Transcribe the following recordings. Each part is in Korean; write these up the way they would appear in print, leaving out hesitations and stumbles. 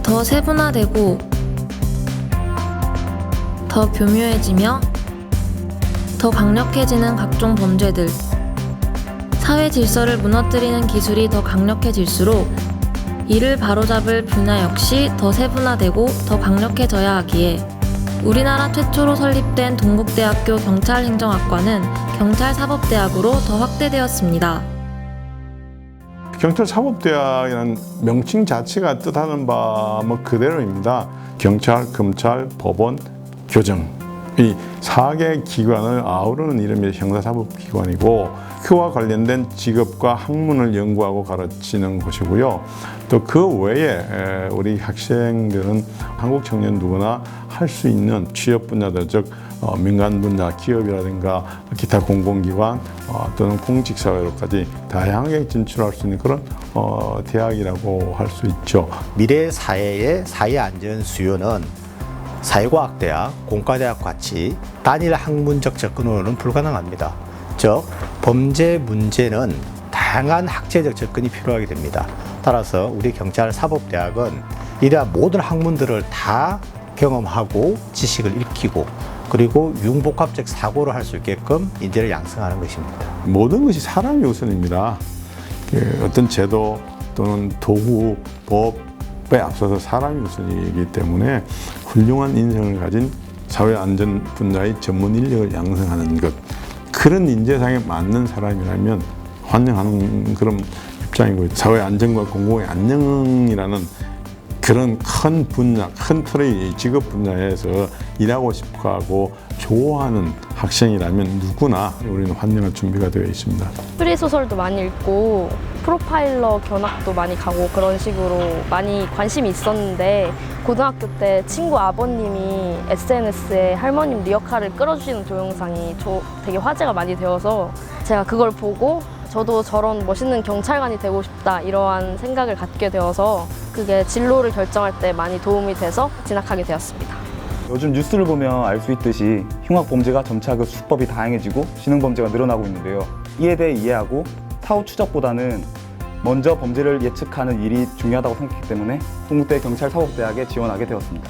더 세분화되고 더 교묘해지며 더 강력해지는 각종 범죄들, 사회 질서를 무너뜨리는 기술이 더 강력해질수록 이를 바로잡을 분야 역시 더 세분화되고 더 강력해져야 하기에 우리나라 최초로 설립된 동국대학교 경찰행정학과는 경찰사법대학으로 더 확대되었습니다. 경찰사법대학이라는 명칭 자체가 뜻하는 바 그대로입니다. 경찰, 검찰, 법원, 교정 이 4개 기관을 아우르는 이름이 형사사법기관이고 그와 관련된 직업과 학문을 연구하고 가르치는 곳이고요. 또 그 외에 우리 학생들은 한국 청년 누구나 할 수 있는 취업 분야들, 즉 민간 분야, 기업이라든가 기타 공공기관 또는 공직사회로까지 다양하게 진출할 수 있는 그런 대학이라고 할 수 있죠. 미래 사회의 사회 안전 수요는 사회과학대학, 공과대학 같이 단일 학문적 접근으로는 불가능합니다. 즉, 범죄 문제는 다양한 학제적 접근이 필요하게 됩니다. 따라서 우리 경찰사법대학은 이러한 모든 학문들을 다 경험하고 지식을 익히고 그리고 융복합적 사고를 할 수 있게끔 인재를 양성하는 것입니다. 모든 것이 사람이 우선입니다. 어떤 제도 또는 도구, 법에 앞서서 사람이 우선이기 때문에 훌륭한 인성을 가진 사회안전 분야의 전문 인력을 양성하는 것, 그런 인재상에 맞는 사람이라면 환영하는 그런 입장이고, 사회안전과 공공의 안녕이라는 그런 큰 분야, 큰 틀의 직업 분야에서 일하고 싶어하고 좋아하는 학생이라면 누구나 우리는 환영할 준비가 되어 있습니다. 추리소설도 많이 읽고 프로파일러 견학도 많이 가고 그런 식으로 많이 관심이 있었는데, 고등학교 때 친구 아버님이 SNS에 할머님 리어카를 끌어주시는 동영상이 되게 화제가 많이 되어서 제가 그걸 보고 저도 저런 멋있는 경찰관이 되고 싶다, 이러한 생각을 갖게 되어서 그게 진로를 결정할 때 많이 도움이 돼서 진학하게 되었습니다. 요즘 뉴스를 보면 알 수 있듯이 흉악범죄가 점차 그 수법이 다양해지고 신흥범죄가 늘어나고 있는데요. 이에 대해 이해하고 사후 추적보다는 먼저 범죄를 예측하는 일이 중요하다고 생각했기 때문에 동국대 경찰사법대학에 지원하게 되었습니다.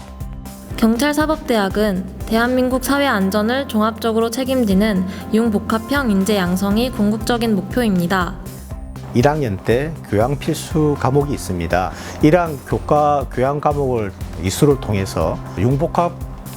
경찰사법대학은 대한민국 사회 안전을 종합적으로 책임지는 융복합형 인재 양성이 궁극적인 목표입니다. 1학년 때 교양 필수 과목이 있습니다. 이러한 교양 과목을 이수를 통해서 융복합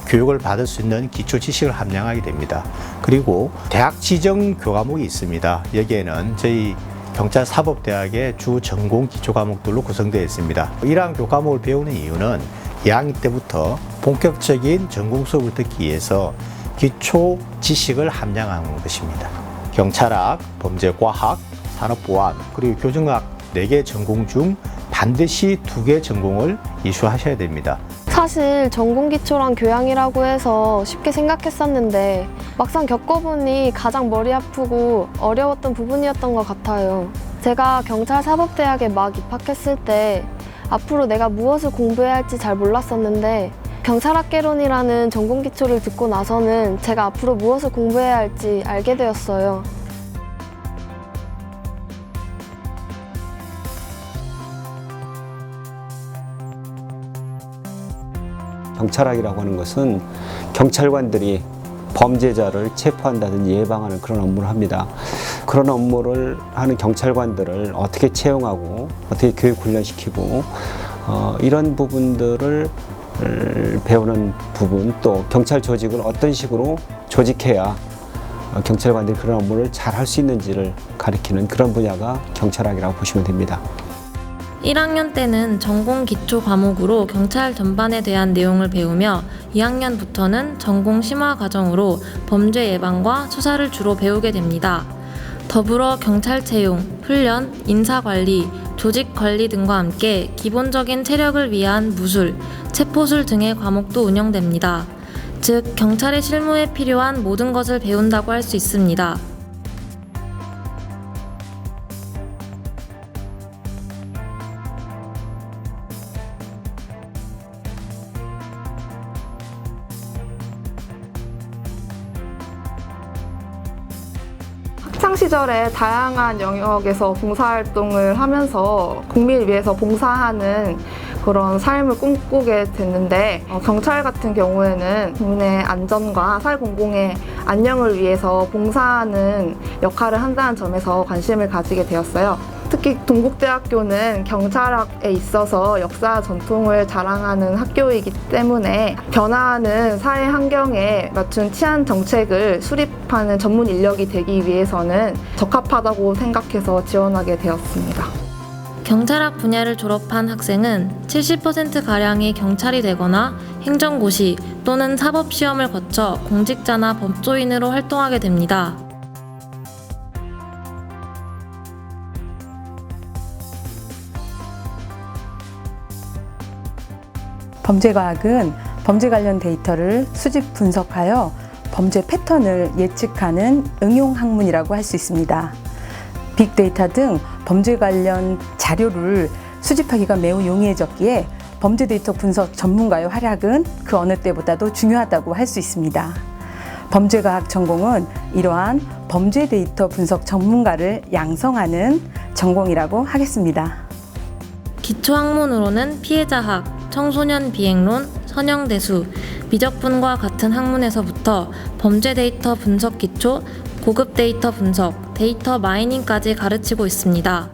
교육을 받을 수 있는 기초 지식을 함양하게 됩니다. 그리고 대학 지정 교과목이 있습니다. 여기에는 저희 경찰사법대학의 주 전공 기초 과목들로 구성되어 있습니다. 이러한 교과목을 배우는 이유는 2학년 때부터 본격적인 전공 수업을 듣기 위해서 기초 지식을 함양하는 것입니다. 경찰학, 범죄과학, 산업보안, 그리고 교정학 4개 전공 중 반드시 2개 전공을 이수하셔야 됩니다. 사실 전공 기초란 교양이라고 해서 쉽게 생각했었는데 막상 겪어보니 가장 머리 아프고 어려웠던 부분이었던 것 같아요. 제가 경찰사법대학에 막 입학했을 때 앞으로 내가 무엇을 공부해야 할지 잘 몰랐었는데 경찰학개론이라는 전공 기초를 듣고 나서는 제가 앞으로 무엇을 공부해야 할지 알게 되었어요. 경찰학이라고 하는 것은 경찰관들이 범죄자를 체포한다든지 예방하는 그런 업무를 합니다. 그런 업무를 하는 경찰관들을 어떻게 채용하고 어떻게 교육 훈련시키고 이런 부분들을 배우는 부분, 또 경찰 조직을 어떤 식으로 조직해야 경찰관들이 그런 업무를 잘 할 수 있는지를 가리키는 그런 분야가 경찰학이라고 보시면 됩니다. 1학년 때는 전공 기초 과목으로 경찰 전반에 대한 내용을 배우며 2학년부터는 전공 심화 과정으로 범죄 예방과 수사를 주로 배우게 됩니다. 더불어 경찰 채용, 훈련, 인사관리, 조직관리 등과 함께 기본적인 체력을 위한 무술, 체포술 등의 과목도 운영됩니다. 즉, 경찰의 실무에 필요한 모든 것을 배운다고 할 수 있습니다. 학창 시절에 다양한 영역에서 봉사활동을 하면서 국민을 위해서 봉사하는 그런 삶을 꿈꾸게 됐는데 경찰 같은 경우에는 국민의 안전과 사회 공공의 안녕을 위해서 봉사하는 역할을 한다는 점에서 관심을 가지게 되었어요. 특히 동국대학교는 경찰학에 있어서 역사 전통을 자랑하는 학교이기 때문에 변화하는 사회 환경에 맞춘 치안 정책을 수립하는 전문 인력이 되기 위해서는 적합하다고 생각해서 지원하게 되었습니다. 경찰학 분야를 졸업한 학생은 70%가량이 경찰이 되거나 행정고시 또는 사법시험을 거쳐 공직자나 법조인으로 활동하게 됩니다. 범죄과학은 범죄 관련 데이터를 수집 분석하여 범죄 패턴을 예측하는 응용 학문이라고 할 수 있습니다. 빅데이터 등 범죄 관련 자료를 수집하기가 매우 용이해졌기에 범죄 데이터 분석 전문가의 활약은 그 어느 때보다도 중요하다고 할 수 있습니다. 범죄과학 전공은 이러한 범죄 데이터 분석 전문가를 양성하는 전공이라고 하겠습니다. 기초학문으로는 피해자학, 청소년 비행론, 선형대수, 미적분과 같은 학문에서부터 범죄 데이터 분석 기초, 고급 데이터 분석, 데이터 마이닝까지 가르치고 있습니다.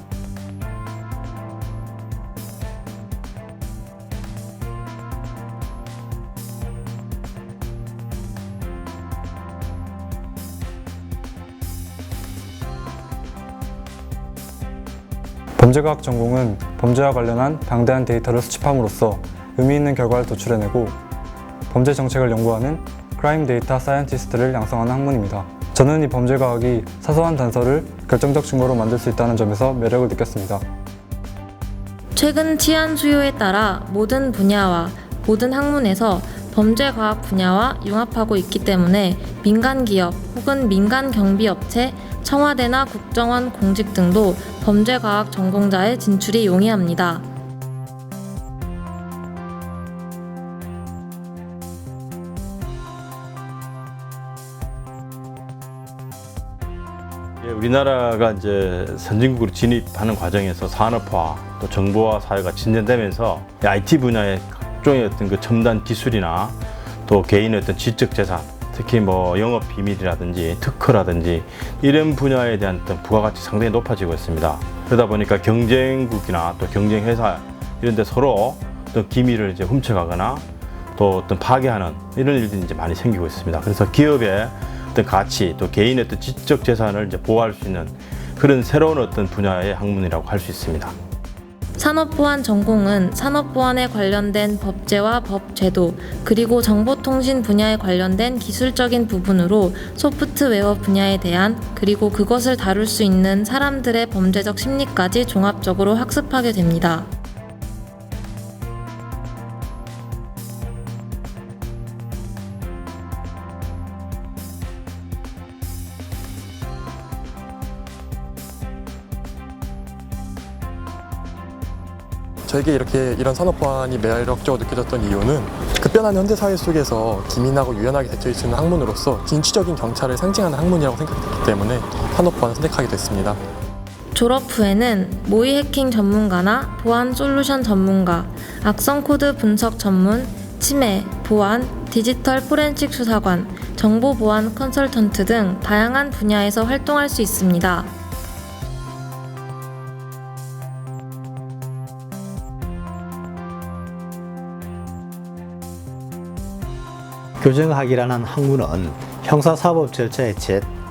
범죄과학 전공은 범죄와 관련한 방대한 데이터를 수집함으로써 의미 있는 결과를 도출해내고 범죄 정책을 연구하는 크라임 데이터 사이언티스트를 양성하는 학문입니다. 저는 이 범죄과학이 사소한 단서를 결정적 증거로 만들 수 있다는 점에서 매력을 느꼈습니다. 최근 치안 수요에 따라 모든 분야와 모든 학문에서 범죄과학 분야와 융합하고 있기 때문에 민간기업 혹은 민간경비업체, 청와대나 국정원 공직 등도 범죄과학 전공자의 진출이 용이합니다. 우리나라가 이제 선진국으로 진입하는 과정에서 산업화 또 정보화 사회가 진전되면서 IT 분야의 각종의 어떤 그 첨단 기술이나 또 개인의 어떤 지적 재산, 특히 뭐 영업 비밀이라든지 특허라든지 이런 분야에 대한 어떤 부가가치 상당히 높아지고 있습니다. 그러다 보니까 경쟁국이나 또 경쟁 회사 이런 데 서로 어떤 기밀을 이제 훔쳐가거나 또 어떤 파괴하는 이런 일들이 이제 많이 생기고 있습니다. 그래서 기업의 어떤 가치 또 개인의 어떤 지적 재산을 이제 보호할 수 있는 그런 새로운 어떤 분야의 학문이라고 할 수 있습니다. 산업보안 전공은 산업보안에 관련된 법제와 법제도 그리고 정보통신 분야에 관련된 기술적인 부분으로 소프트웨어 분야에 대한 그리고 그것을 다룰 수 있는 사람들의 범죄적 심리까지 종합적으로 학습하게 됩니다. 저에게 이런 산업보안이 매력적으로 느껴졌던 이유는 급변한 현대사회 속에서 기민하고 유연하게 대처할 수 있는 학문으로서 진취적인 경찰을 상징하는 학문이라고 생각했기 때문에 산업보안을 선택하게 됐습니다. 졸업 후에는 모의 해킹 전문가나 보안 솔루션 전문가, 악성 코드 분석 전문, 치매, 보안, 디지털 포렌식 수사관, 정보 보안 컨설턴트 등 다양한 분야에서 활동할 수 있습니다. 교정학이라는 학문은 형사사법 절차의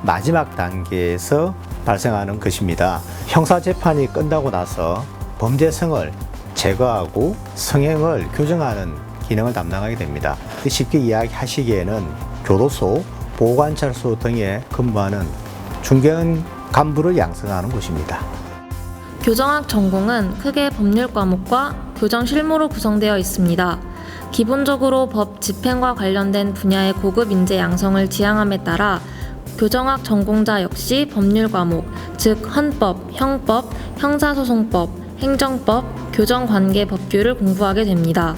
마지막 단계에서 발생하는 것입니다. 형사재판이 끝나고 나서 범죄성을 제거하고 성행을 교정하는 기능을 담당하게 됩니다. 쉽게 이야기하시기에는 교도소, 보호관찰소 등에 근무하는 중견 간부를 양성하는 곳입니다. 교정학 전공은 크게 법률 과목과 교정 실무로 구성되어 있습니다. 기본적으로 법 집행과 관련된 분야의 고급 인재 양성을 지향함에 따라 교정학 전공자 역시 법률 과목, 즉 헌법, 형법, 형사소송법, 행정법, 교정관계 법규를 공부하게 됩니다.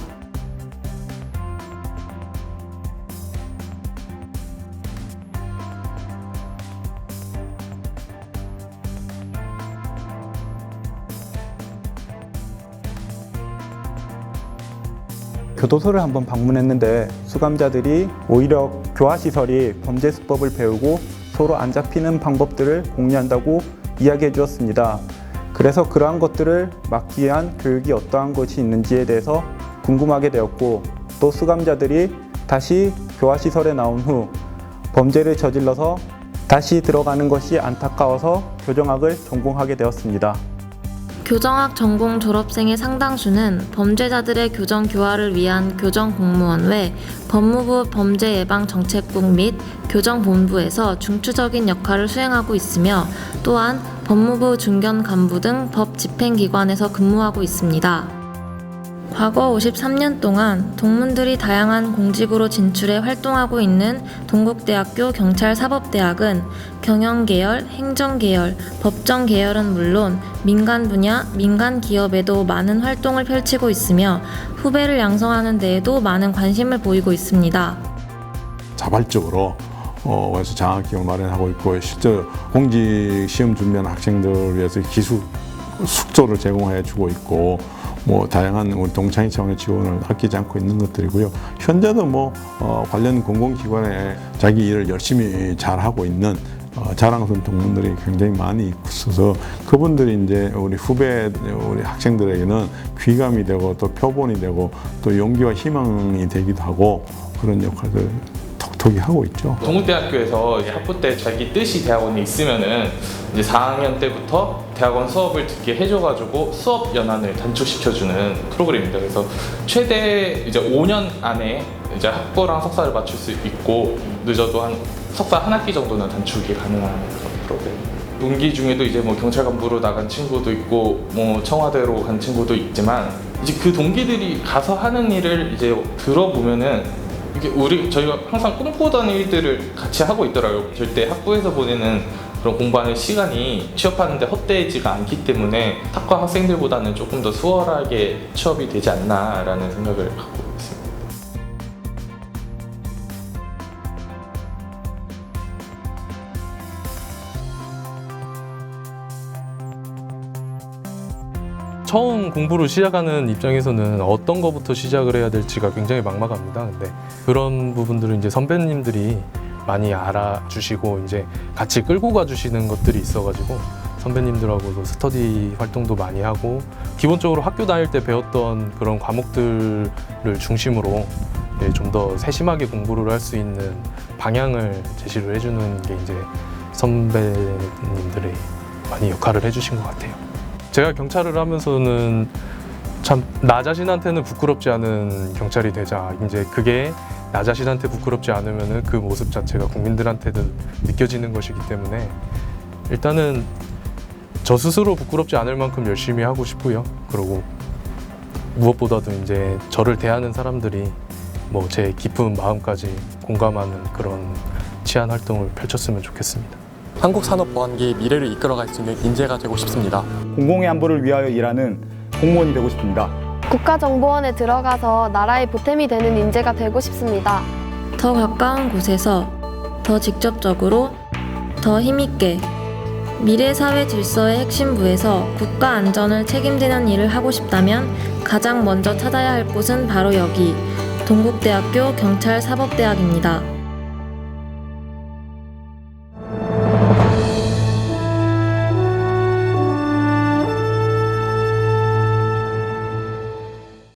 교도소를 한번 방문했는데 수감자들이 오히려 교화시설이 범죄 수법을 배우고 서로 안 잡히는 방법들을 공유한다고 이야기해 주었습니다. 그래서 그러한 것들을 막기 위한 교육이 어떠한 것이 있는지에 대해서 궁금하게 되었고, 또 수감자들이 다시 교화시설에 나온 후 범죄를 저질러서 다시 들어가는 것이 안타까워서 교정학을 전공하게 되었습니다. 교정학 전공 졸업생의 상당수는 범죄자들의 교정 교화를 위한 교정 공무원 외 법무부 범죄예방정책국 및 교정본부에서 중추적인 역할을 수행하고 있으며, 또한 법무부 중견 간부 등 법 집행기관에서 근무하고 있습니다. 과거 53년 동안 동문들이 다양한 공직으로 진출해 활동하고 있는 동국대학교 경찰사법대학은 경영계열, 행정계열, 법정계열은 물론 민간 분야, 민간 기업에도 많은 활동을 펼치고 있으며 후배를 양성하는 데에도 많은 관심을 보이고 있습니다. 자발적으로 와서 장학금을 마련하고 있고, 실제 공직 시험 준비하는 학생들을 위해서 기숙 숙소를 제공해 주고 있고, 다양한 우리 동창회 차원의 지원을 아끼지 않고 있는 것들이고요. 현재도 관련 공공기관에 자기 일을 열심히 잘하고 있는 자랑스러운 동문들이 굉장히 많이 있어서, 그분들이 이제 우리 후배 우리 학생들에게는 귀감이 되고 또 표본이 되고 또 용기와 희망이 되기도 하고, 그런 역할을 톡톡히 하고 있죠. 동국대학교에서 학부 때 자기 뜻이 대학원에 있으면은 이제 4학년 때부터 대학원 수업을 듣게 해줘가지고 수업 연한을 단축시켜주는 프로그램입니다. 그래서 최대 이제 5년 안에 이제 학부랑 석사를 맞출 수 있고, 늦어도 한 석사 한 학기 정도는 단축이 가능한 그런 프로그램. 동기 중에도 이제 경찰 간부로 나간 친구도 있고, 청와대로 간 친구도 있지만, 이제 그 동기들이 가서 하는 일을 이제 들어보면은 이게 저희가 항상 꿈꾸던 일들을 같이 하고 있더라고요. 절대 학부에서 보내는 그런 공부하는 시간이 취업하는데 헛되지가 않기 때문에 학과 학생들보다는 조금 더 수월하게 취업이 되지 않나라는 생각을 갖고 있습니다. 처음 공부를 시작하는 입장에서는 어떤 것부터 시작을 해야 될지가 굉장히 막막합니다. 근데 그런 부분들은 이제 선배님들이 많이 알아주시고 이제 같이 끌고 가주시는 것들이 있어가지고 선배님들하고도 스터디 활동도 많이 하고, 기본적으로 학교 다닐 때 배웠던 그런 과목들을 중심으로 좀 더 세심하게 공부를 할 수 있는 방향을 제시를 해주는 게 이제 선배님들이 많이 역할을 해주신 것 같아요. 제가 경찰을 하면서는 참 나 자신한테는 부끄럽지 않은 경찰이 되자, 이제 그게 나 자신한테 부끄럽지 않으면은 그 모습 자체가 국민들한테도 느껴지는 것이기 때문에 일단은 저 스스로 부끄럽지 않을 만큼 열심히 하고 싶고요. 그리고 무엇보다도 이제 저를 대하는 사람들이 제 깊은 마음까지 공감하는 그런 치안 활동을 펼쳤으면 좋겠습니다. 한국 산업보안계의 미래를 이끌어갈 수 있는 인재가 되고 싶습니다. 공공의 안보를 위하여 일하는 공무원이 되고 싶습니다. 국가정보원에 들어가서 나라의 보탬이 되는 인재가 되고 싶습니다. 더 가까운 곳에서 더 직접적으로 더 힘있게 미래 사회 질서의 핵심부에서 국가 안전을 책임지는 일을 하고 싶다면 가장 먼저 찾아야 할 곳은 바로 여기 동국대학교 경찰사법대학입니다.